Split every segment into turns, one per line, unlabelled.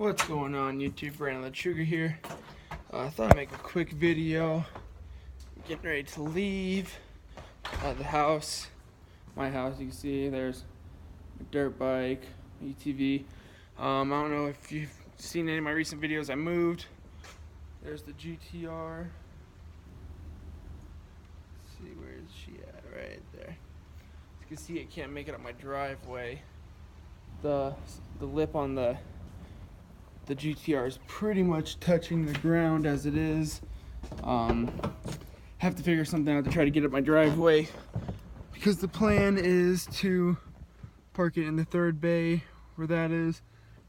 What's going on, YouTube? Brandon the Sugar here. I thought I'd make a quick video. Getting ready to leave the house. My house, you can see there's a dirt bike, ATV. I don't know if you've seen any of my recent videos. I moved. There's the GTR. Let's see, where is she at? Right there. As you can see, it can't make it up my driveway. The lip on the GTR is pretty much touching the ground as it is. Have to figure something out to try to get up my driveway, because the plan is to park it in the third bay where that is.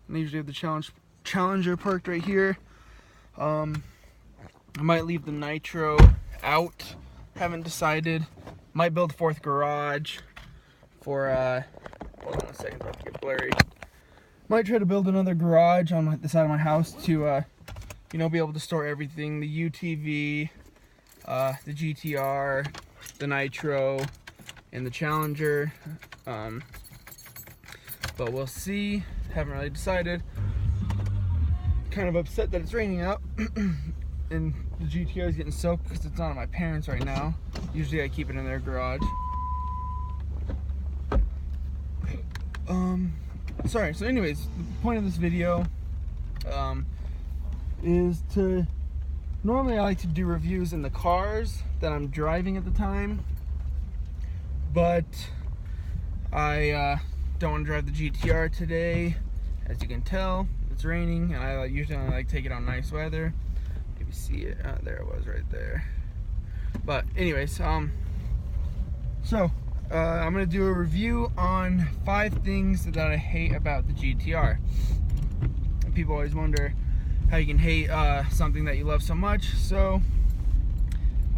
And I usually have the Challenger parked right here. I might leave the Nitro out. Haven't decided. Might build a fourth garage for hold on a second, about to get blurry. Might try to build another garage on the side of my house to, be able to store everything: the UTV, the GTR, the Nitro, and the Challenger. But we'll see. Haven't really decided. Kind of upset that it's raining out, and the GTR is getting soaked because it's not at my parents' right now. Usually I keep it in their garage. Sorry, so anyways, the point of this video is to, normally I like to do reviews in the cars that I'm driving at the time, but I don't want to drive the GTR today. As you can tell, it's raining, and I usually only like take it on nice weather. Maybe see it, there it was right there. But anyways, I'm going to do a review on 5 things that I hate about the GTR. People always wonder how you can hate something that you love so much, so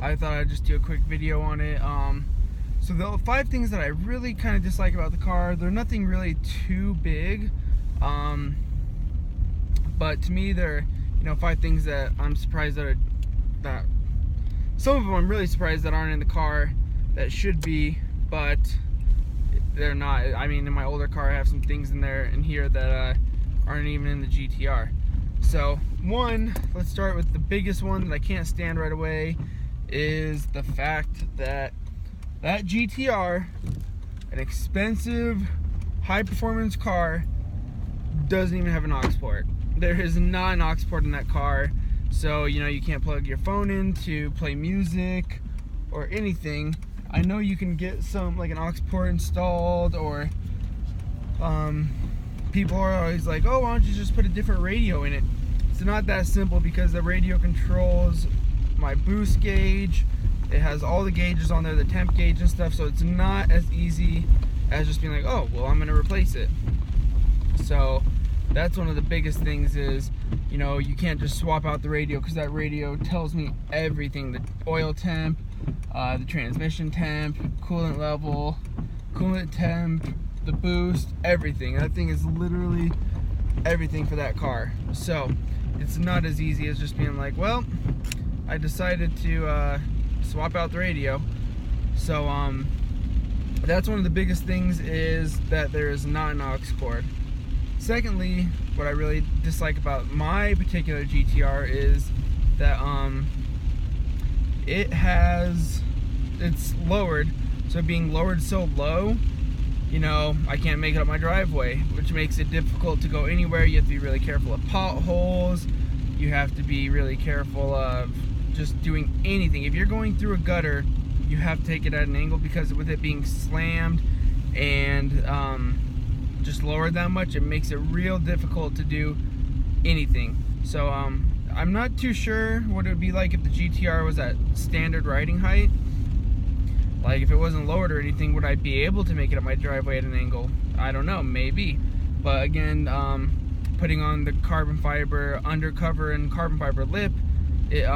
I thought I'd just do a quick video on it. So the 5 things that I really kind of dislike about the car, they're nothing really too big, but to me they're 5 things that I'm surprised that some of them I'm really surprised that aren't in the car that should be, but they're not. I mean, in my older car I have some things in here that aren't even in the GTR. So let's start with the biggest one that I can't stand right away, is the fact that GTR, an expensive high performance car, doesn't even have an aux port. There is not an aux port in that car, so you can't plug your phone in to play music or anything. I know you can get some, like an aux port installed, or people are always like, oh, why don't you just put a different radio in it? It's not that simple, because the radio controls my boost gauge. It has all the gauges on there, the temp gauge and stuff, so it's not as easy as just being like, oh, well, I'm gonna replace it. So that's one of the biggest things is, you can't just swap out the radio, because that radio tells me everything: the oil temp, the transmission temp, coolant level, coolant temp, the boost, everything. That thing is literally everything for that car. So it's not as easy as just being like, well, I decided to swap out the radio. So that's one of the biggest things, is that there is not an aux port. Secondly, what I really dislike about my particular GTR is that it's lowered. So being lowered so low, I can't make it up my driveway, which makes it difficult to go anywhere. You have to be really careful of potholes. You have to be really careful of just doing anything. If you're going through a gutter, you have to take it at an angle, because with it being slammed and just lowered that much, it makes it real difficult to do anything. So I'm not too sure what it would be like if the GTR was at standard riding height. Like, if it wasn't lowered or anything, would I be able to make it up my driveway at an angle? I don't know, maybe. But again, putting on the carbon fiber undercover and carbon fiber lip, it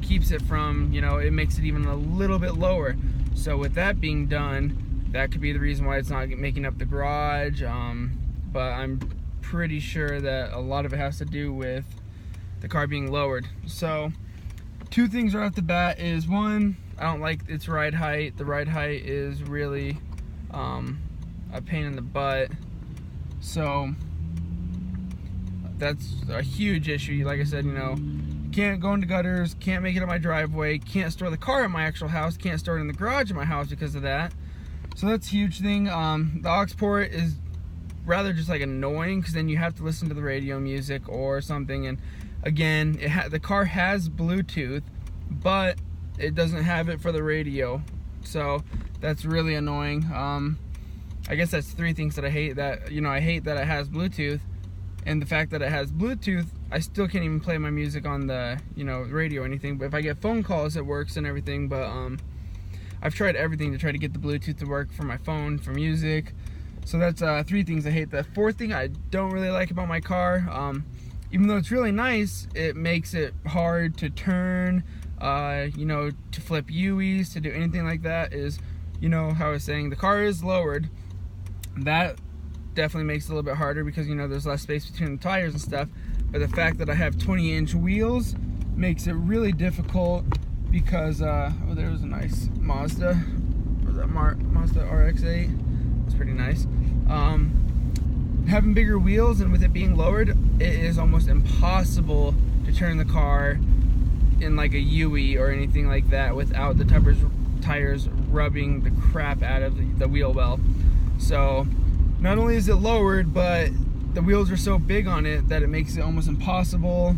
keeps it from, it makes it even a little bit lower. So with that being done, that could be the reason why it's not making up the garage. But I'm pretty sure that a lot of it has to do with the car being lowered. So 2 things right off the bat is, one, I don't like its ride height. The ride height is really a pain in the butt. So that's a huge issue. Like I said, you know, can't go into gutters, can't make it on my driveway, can't store the car at my actual house, can't store it in the garage of my house because of that. So that's a huge thing. The aux port is rather just like annoying, because then you have to listen to the radio music or something. And again, the car has Bluetooth, but it doesn't have it for the radio, so that's really annoying. I guess that's three things that I hate. That, you know, I hate that it has Bluetooth, and the fact that it has Bluetooth, I still can't even play my music on the, you know, radio or anything. But if I get phone calls, it works and everything. But I've tried everything to try to get the Bluetooth to work for my phone, for music. So that's three things I hate. The fourth thing I don't really like about my car, even though it's really nice, it makes it hard to turn, you know, to flip U's, to do anything like that. Is, you know, how I was saying, the car is lowered. That definitely makes it a little bit harder, because, you know, there's less space between the tires and stuff. But the fact that I have 20-inch wheels makes it really difficult, because oh, there was a nice Mazda. What was that, Mazda RX-8? It's pretty nice. Having bigger wheels, and with it being lowered, it is almost impossible to turn the car in like a UE or anything like that without the tires rubbing the crap out of the wheel well. So not only is it lowered, but the wheels are so big on it that it makes it almost impossible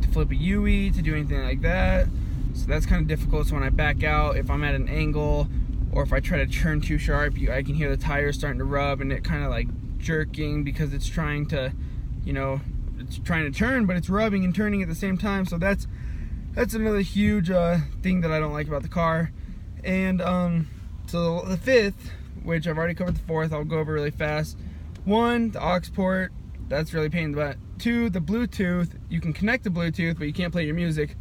to flip a UE, to do anything like that. So that's kind of difficult. So when I back out, if I'm at an angle, or if I try to turn too sharp, I can hear the tires starting to rub, and it kind of like jerking, because it's trying to, you know, it's trying to turn, but it's rubbing and turning at the same time. So that's another huge thing that I don't like about the car. And so the fifth, which I've already covered the fourth, I'll go over really fast. One, the aux port, that's really a pain in the butt. Two, the Bluetooth, you can connect the Bluetooth, but you can't play your music.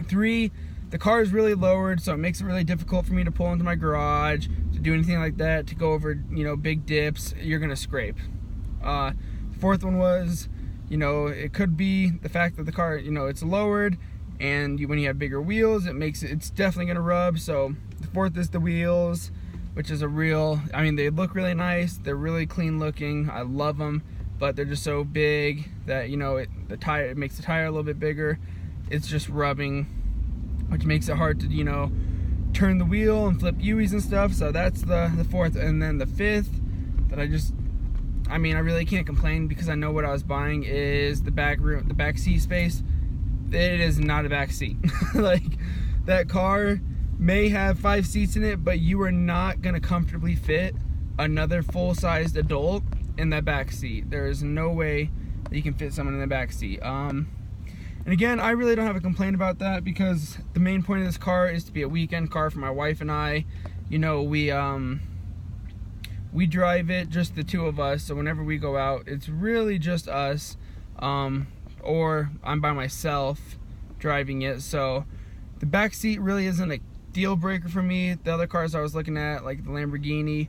Three, the car is really lowered, so it makes it really difficult for me to pull into my garage, to do anything like that, to go over, you know, big dips. You're gonna scrape. Fourth one was, you know, it could be the fact that the car, you know, it's lowered, and when you have bigger wheels, it's definitely gonna rub. So the fourth is the wheels, which is I mean, they look really nice, they're really clean looking, I love them, but they're just so big that, you know, it makes the tire a little bit bigger. It's just rubbing, which makes it hard to, you know, turn the wheel and flip U's and stuff. So that's the fourth. And then the fifth, that I mean, I really can't complain, because I know what I was buying is the back seat space. It is not a back seat. Like, that car may have 5 seats in it, but you are not gonna comfortably fit another full-sized adult in that back seat. There is no way that you can fit someone in the back seat. And again, I really don't have a complaint about that, because the main point of this car is to be a weekend car for my wife and I. You know, we drive it, just the two of us, so whenever we go out, it's really just us, or I'm by myself driving it. So the back seat really isn't a deal breaker for me. The other cars I was looking at, like the Lamborghini,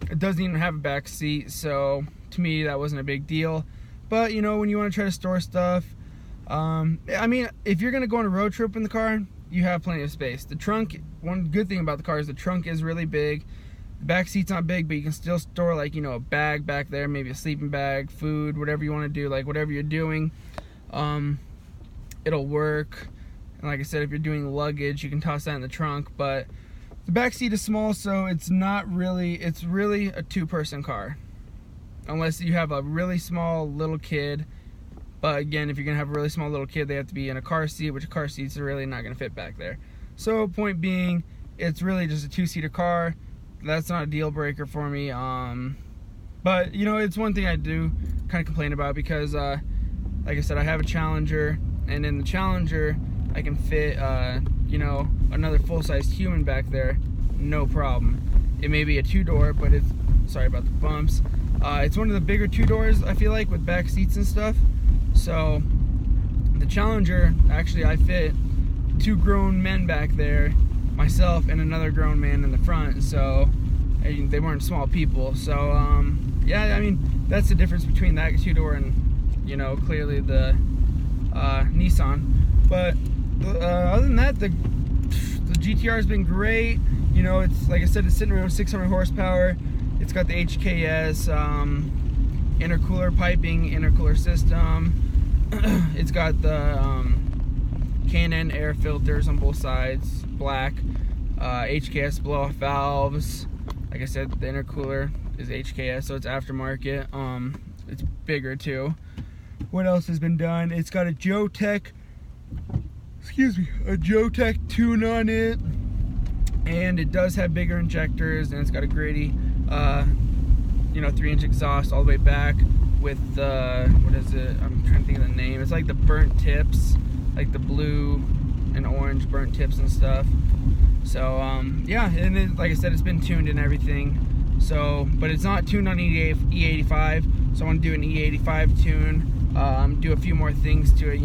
it doesn't even have a back seat, so to me that wasn't a big deal. But, you know, when you want to try to store stuff, I mean, if you're gonna go on a road trip in the car, you have plenty of space. The trunk, one good thing about the car is the trunk is really big. The back seat's not big, but you can still store, like, you know, a bag back there, maybe a sleeping bag, food, whatever you want to do, like whatever you're doing, it'll work. And like I said, if you're doing luggage, you can toss that in the trunk. But the back seat is small, so it's really a two-person car, unless you have a really small little kid. But again, if you're gonna have a really small little kid, they have to be in a car seat, which car seats are really not gonna fit back there. So point being, it's really just a two-seater car. That's not a deal breaker for me. But, you know, it's one thing I do kind of complain about, because like I said, I have a Challenger, and in the Challenger I can fit you know, another full-sized human back there, no problem. It may be a two-door, but it's, sorry about the bumps, it's one of the bigger two-doors, I feel like, with back seats and stuff. So the Challenger, actually, I fit 2 grown men back there, myself and another grown man in the front. So they weren't small people. So yeah, I mean, that's the difference between that two-door and, you know, clearly the Nissan. But other than that, the GTR has been great. You know, it's, like I said, it's sitting around 600 horsepower. It's got the HKS intercooler piping, intercooler system. It's got the K&N air filters on both sides, black. HKS blow-off valves. Like I said, the intercooler is HKS, so it's aftermarket. It's bigger too. What else has been done? It's got a Jotech, a Jotech tune on it, and it does have bigger injectors, and it's got a gritty, 3-inch exhaust all the way back with what is it? I'm trying to think of the name. It's like the burnt tips, like the blue and orange burnt tips and stuff. So yeah, and it, like I said, it's been tuned and everything. So, but it's not tuned on E85, so I want to do an E85 tune, do a few more things to it,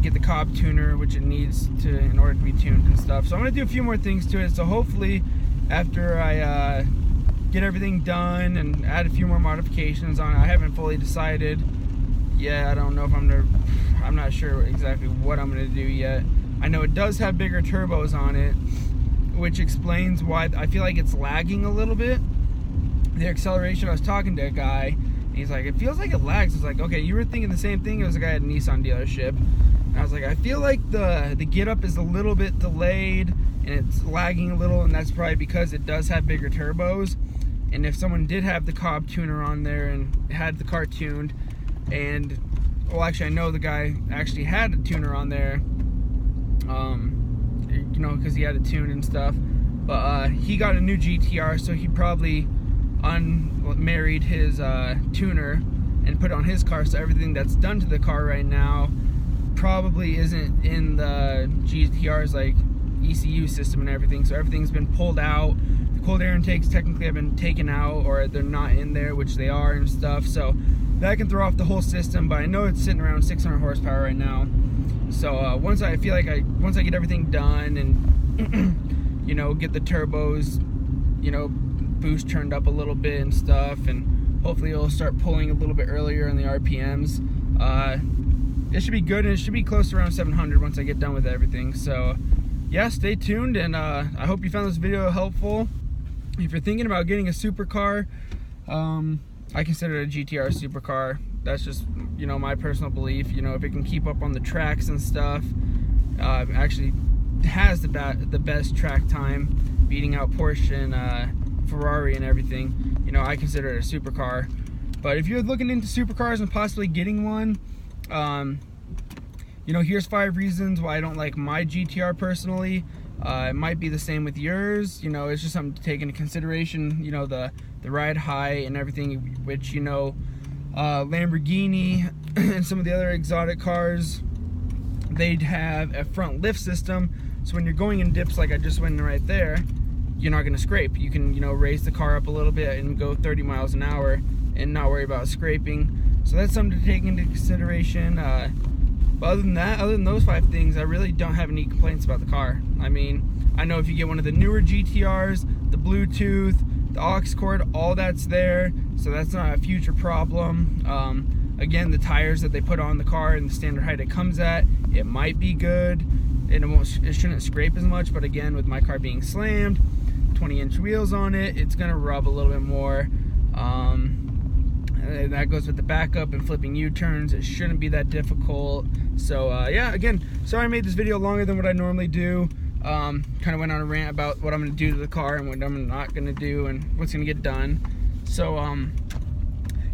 get the Cobb tuner, which it needs to in order to be tuned and stuff. So I'm going to do a few more things to it, so hopefully after I get everything done and add a few more modifications on it. I haven't fully decided yet. I don't know if I'm not sure exactly what I'm going to do yet. I know it does have bigger turbos on it, which explains why I feel like it's lagging a little bit. The acceleration, I was talking to a guy, and he's like, it feels like it lags. I was like, okay, you were thinking the same thing. It was a guy at a Nissan dealership. And I was like, I feel like the get up is a little bit delayed, and it's lagging a little, and that's probably because it does have bigger turbos. And if someone did have the Cobb tuner on there and had the car tuned, and, well, actually, I know the guy actually had a tuner on there, because he had it tuned and stuff, but he got a new GTR, so he probably unmarried his tuner and put it on his car, so everything that's done to the car right now probably isn't in the GTR's like ECU system and everything, so everything's been pulled out. The cold air intakes technically have been taken out, or they're not in there, which they are and stuff, so that can throw off the whole system. But I know it's sitting around 600 horsepower right now. So once I get everything done and get the turbos, boost turned up a little bit and stuff, and hopefully it'll start pulling a little bit earlier in the RPMs. It should be good, and it should be close to around 700 once I get done with everything. So yeah, stay tuned, and I hope you found this video helpful. If you're thinking about getting a supercar, I consider it a GTR supercar. That's just, my personal belief. If it can keep up on the tracks and stuff, actually has the best track time, beating out Porsche and Ferrari and everything. I consider it a supercar. But if you're looking into supercars and possibly getting one, here's 5 reasons why I don't like my GTR personally. It might be the same with yours. It's just something to take into consideration. The ride height and everything, which Lamborghini and some of the other exotic cars, they'd have a front lift system, so when you're going in dips like I just went in right there, you're not going to scrape. You can raise the car up a little bit and go 30 miles an hour and not worry about scraping. So that's something to take into consideration. But other than those 5 things, I really don't have any complaints about the car. I mean, I know if you get one of the newer GTRs, the Bluetooth, the aux cord, all that's there, so that's not a future problem. Again, the tires that they put on the car and the standard height it comes at, it might be good, and it shouldn't scrape as much, but again, with my car being slammed, 20-inch wheels on it, it's gonna rub a little bit more. And that goes with the backup and flipping U-turns. It shouldn't be that difficult. So yeah, again, sorry I made this video longer than what I normally do. Kind of went on a rant about what I'm going to do to the car and what I'm not going to do and what's going to get done. So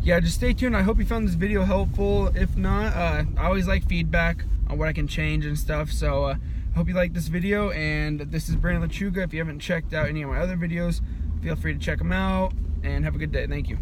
yeah, just stay tuned. I hope you found this video helpful. If not, I always like feedback on what I can change and stuff. So I hope you like this video, and this is Brandon Lechuga. If you haven't checked out any of my other videos, feel free to check them out, and have a good day. Thank you.